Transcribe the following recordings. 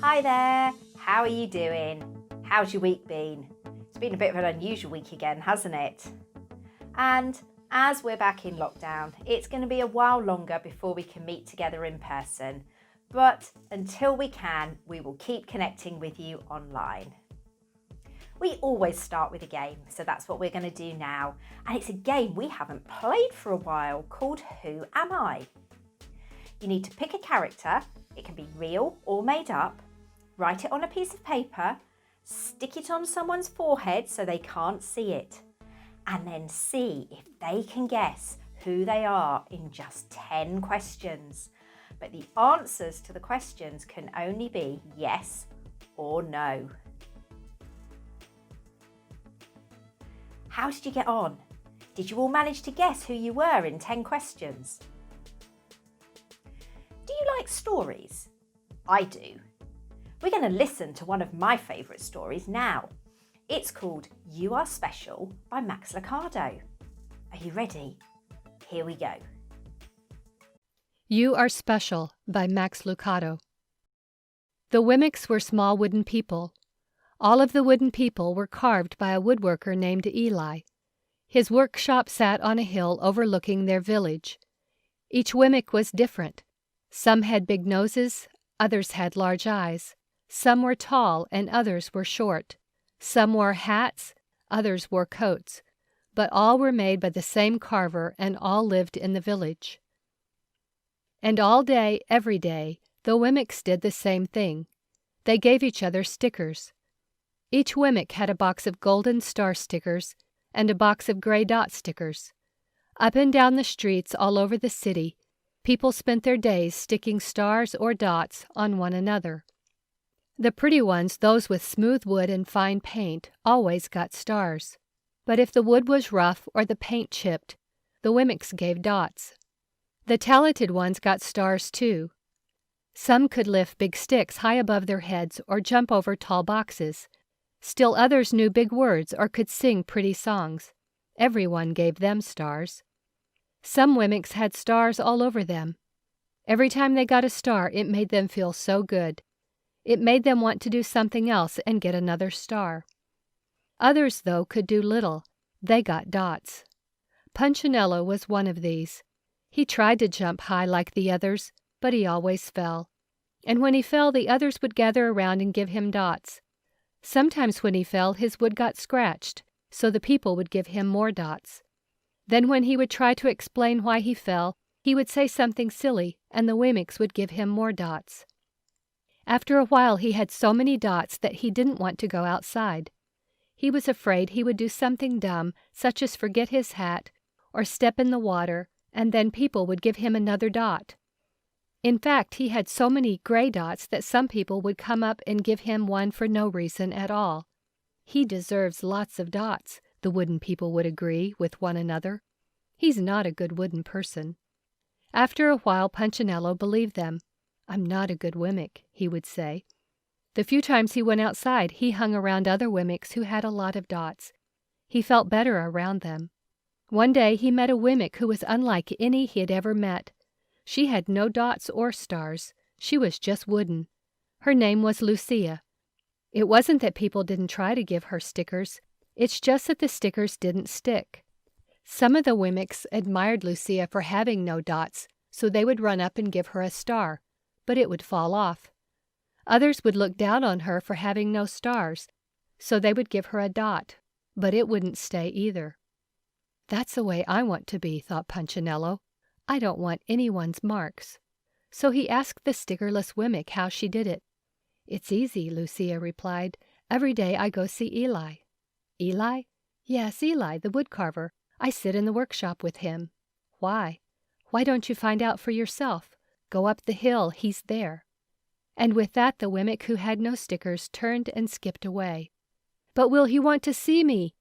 Hi there, how are you doing? How's your week been? It's been a bit of an unusual week again, hasn't it? And as we're back in lockdown, it's going to be a while longer before we can meet together in person. But until we can, we will keep connecting with you online. We always start with a game, so that's what we're going to do now. And it's a game we haven't played for a while called Who Am I? You need to pick a character. It can be real or made up. Write it on a piece of paper, stick it on someone's forehead so they can't see it, and then see if they can guess who they are in just 10 questions. But the answers to the questions can only be yes or no. How did you get on? Did you all manage to guess who you were in 10 questions? Do you like stories? I do. We're going to listen to one of my favourite stories now. It's called You Are Special by Max Lucado. Are you ready? Here we go. You Are Special by Max Lucado. The Wimmicks were small wooden people. All of the wooden people were carved by a woodworker named Eli. His workshop sat on a hill overlooking their village. Each Wimmick was different. Some had big noses, others had large eyes. Some were tall and others were short. Some wore hats, others wore coats. But all were made by the same carver and all lived in the village. And all day, every day, the Wimmicks did the same thing. They gave each other stickers. Each Wimmick had a box of golden star stickers and a box of gray dot stickers. Up and down the streets all over the city, people spent their days sticking stars or dots on one another. The pretty ones, those with smooth wood and fine paint, always got stars. But if the wood was rough or the paint chipped, the Wimmicks gave dots. The talented ones got stars too. Some could lift big sticks high above their heads or jump over tall boxes. Still others knew big words or could sing pretty songs. Everyone gave them stars. Some Wimmicks had stars all over them. Every time they got a star, it made them feel so good. It made them want to do something else and get another star. Others, though, could do little. They got dots. Punchinello was one of these. He tried to jump high like the others, but he always fell. And when he fell, the others would gather around and give him dots. Sometimes when he fell, his wood got scratched, so the people would give him more dots. Then when he would try to explain why he fell, he would say something silly, and the Wimmicks would give him more dots. After a while he had so many dots that he didn't want to go outside. He was afraid he would do something dumb, such as forget his hat, or step in the water, and then people would give him another dot. In fact, he had so many gray dots that some people would come up and give him one for no reason at all. He deserves lots of dots, the wooden people would agree with one another. He's not a good wooden person. After a while, Punchinello believed them. I'm not a good Wimmick, he would say. The few times he went outside, he hung around other Wimmicks who had a lot of dots. He felt better around them. One day he met a Wimmick who was unlike any he had ever met. She had no dots or stars. She was just wooden. Her name was Lucia. It wasn't that people didn't try to give her stickers. It's just that the stickers didn't stick. Some of the Wimmicks admired Lucia for having no dots, so they would run up and give her a star, but it would fall off. Others would look down on her for having no stars, so they would give her a dot, but it wouldn't stay either. That's the way I want to be, thought Punchinello. I don't want anyone's marks. So he asked the stickerless Wimmick how she did it. It's easy, Lucia replied. Every day I go see Eli. Eli? Yes, Eli, the woodcarver. I sit in the workshop with him. Why? Why don't you find out for yourself? Go up the hill, he's there. And with that the Wimmick who had no stickers turned and skipped away. But will he want to see me?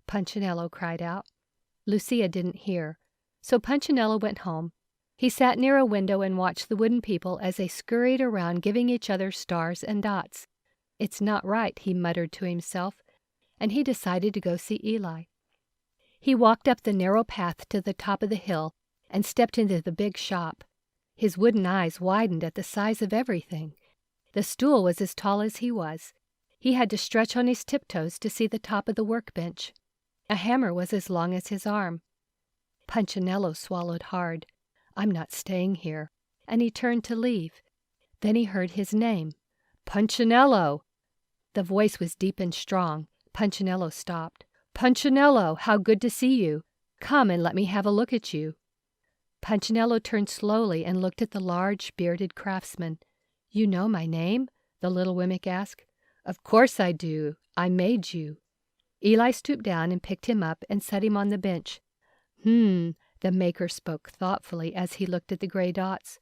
Punchinello cried out. Lucia didn't hear, so Punchinello went home. He sat near a window and watched the wooden people as they scurried around giving each other stars and dots. It's not right, he muttered to himself, and he decided to go see Eli. He walked up the narrow path to the top of the hill and stepped into the big shop. His wooden eyes widened at the size of everything. The stool was as tall as he was. He had to stretch on his tiptoes to see the top of the workbench. A hammer was as long as his arm. Punchinello swallowed hard. "I'm not staying here." And he turned to leave. Then he heard his name. "Punchinello!" The voice was deep and strong. Punchinello stopped. "Punchinello, how good to see you. Come and let me have a look at you." Punchinello turned slowly and looked at the large, bearded craftsman. "You know my name?" the little Wemmick asked. "Of course I do. I made you." Eli stooped down and picked him up and set him on the bench. The maker spoke thoughtfully as he looked at the gray dots.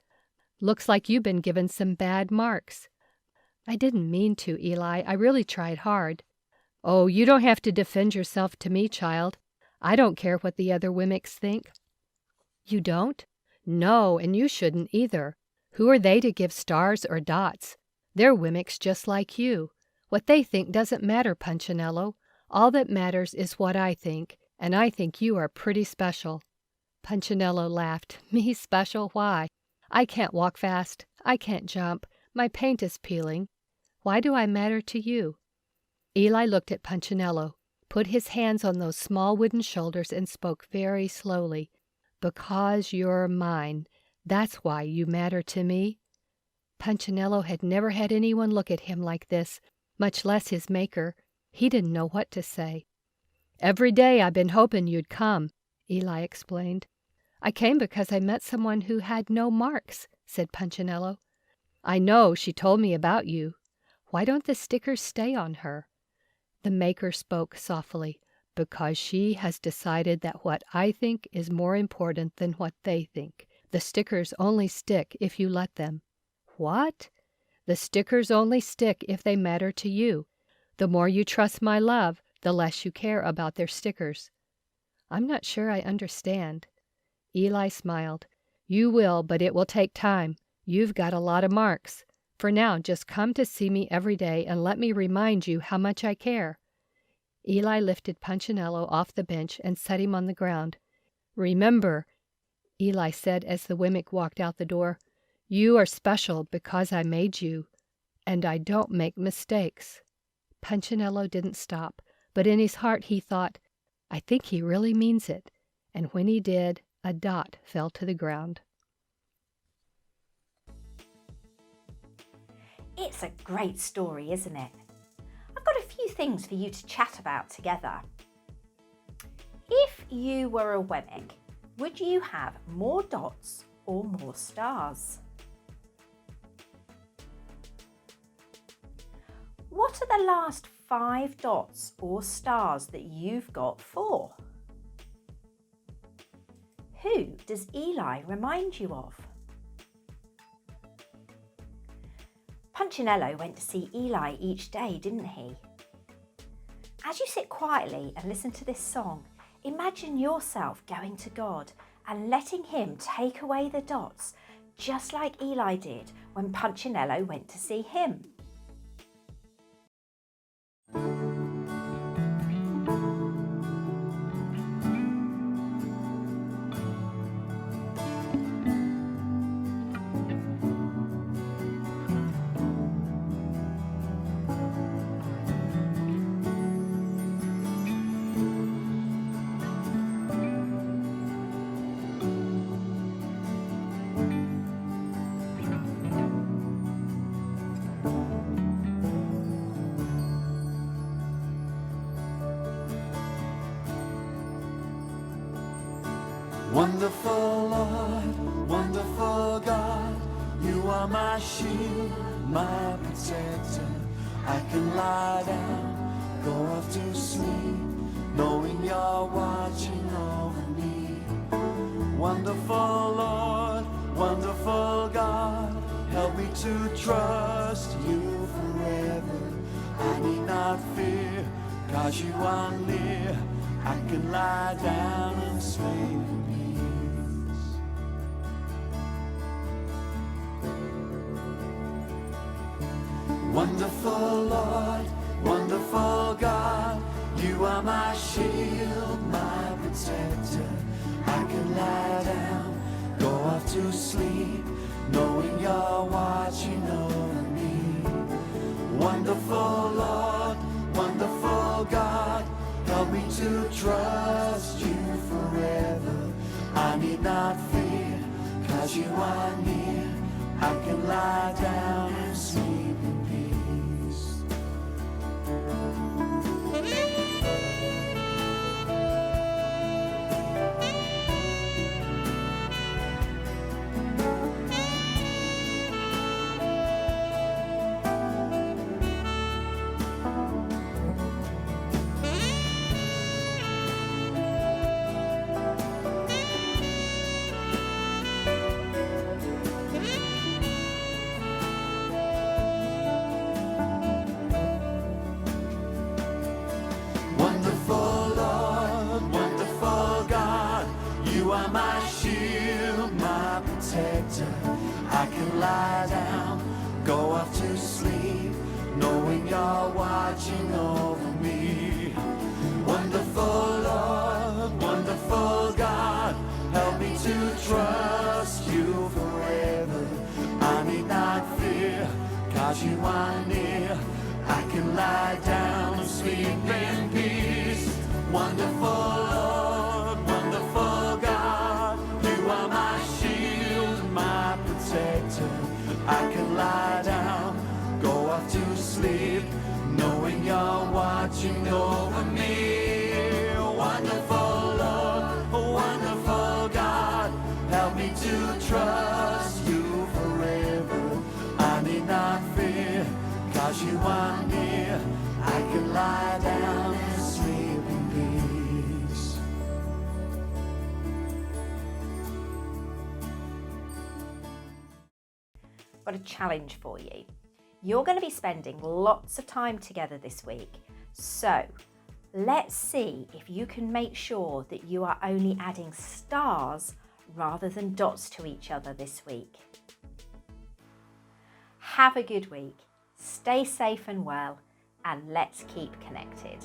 "Looks like you've been given some bad marks." "I didn't mean to, Eli. I really tried hard." "Oh, you don't have to defend yourself to me, child. I don't care what the other Wemmicks think." "You don't?" "No, and you shouldn't either. Who are they to give stars or dots? They're Wemmicks just like you. What they think doesn't matter, Punchinello. All that matters is what I think, and I think you are pretty special." Punchinello laughed. "Me special? Why? I can't walk fast. I can't jump. My paint is peeling. Why do I matter to you?" Eli looked at Punchinello, put his hands on those small wooden shoulders, and spoke very slowly. "Because you're mine. That's why you matter to me." Punchinello had never had anyone look at him like this, much less his maker. He didn't know what to say. "Every day I've been hoping you'd come," Eli explained. "I came because I met someone who had no marks," said Punchinello. "I know, she told me about you. Why don't the stickers stay on her?" The maker spoke softly. "Because she has decided that what I think is more important than what they think. The stickers only stick if you let them." "What?" "The stickers only stick if they matter to you. The more you trust my love, the less you care about their stickers." "I'm not sure I understand." Eli smiled. "You will, but it will take time. You've got a lot of marks. For now, just come to see me every day and let me remind you how much I care." Eli lifted Punchinello off the bench and set him on the ground. "Remember," Eli said as the Wemmick walked out the door, "you are special because I made you, and I don't make mistakes." Punchinello didn't stop, but in his heart he thought, "I think he really means it." And when he did, a dot fell to the ground. It's a great story, isn't it? I've got a few things for you to chat about together. If you were a Wemmick, would you have more dots or more stars? What are the last 5 dots or stars that you've got for? Who does Eli remind you of? Punchinello went to see Eli each day, didn't he? As you sit quietly and listen to this song, imagine yourself going to God and letting him take away the dots, just like Eli did when Punchinello went to see him. Wonderful Lord, wonderful God, you are my shield, my protector. I can lie down, go off to sleep, knowing you're watching over me. Wonderful Lord, wonderful God, help me to trust you forever. I need not fear, 'cause you are near. I can lie down and sleep in peace. Wonderful Lord, wonderful God, you are my shield, my protector. I can lie down, go off to sleep, knowing you're watching over me. Wonderful Lord, wonderful God, help me to trust you forever. I need not fear, 'cause you are near. I can lie down and sleep in peace. Wonderful Lord, wonderful God, you are my shield, my protector. I can lie down, go off to sleep, knowing you're watching over me. Wonderful Lord, wonderful God, help me to trust you forever. I need not fear, 'cause you are near. I can lie down and sleep in peace. Wonderful Lord, wonderful God, you are my shield, my protector. I can lie down, go off to sleep, knowing you're watching over me. Wonderful Lord, wonderful God, help me to trust you forever. I need not fear, 'cause you are near. I can lie down and sleep in peace. Got a challenge for you. You're going to be spending lots of time together this week. So let's see if you can make sure that you are only adding stars rather than dots to each other this week. Have a good week. Stay safe and well, and let's keep connected.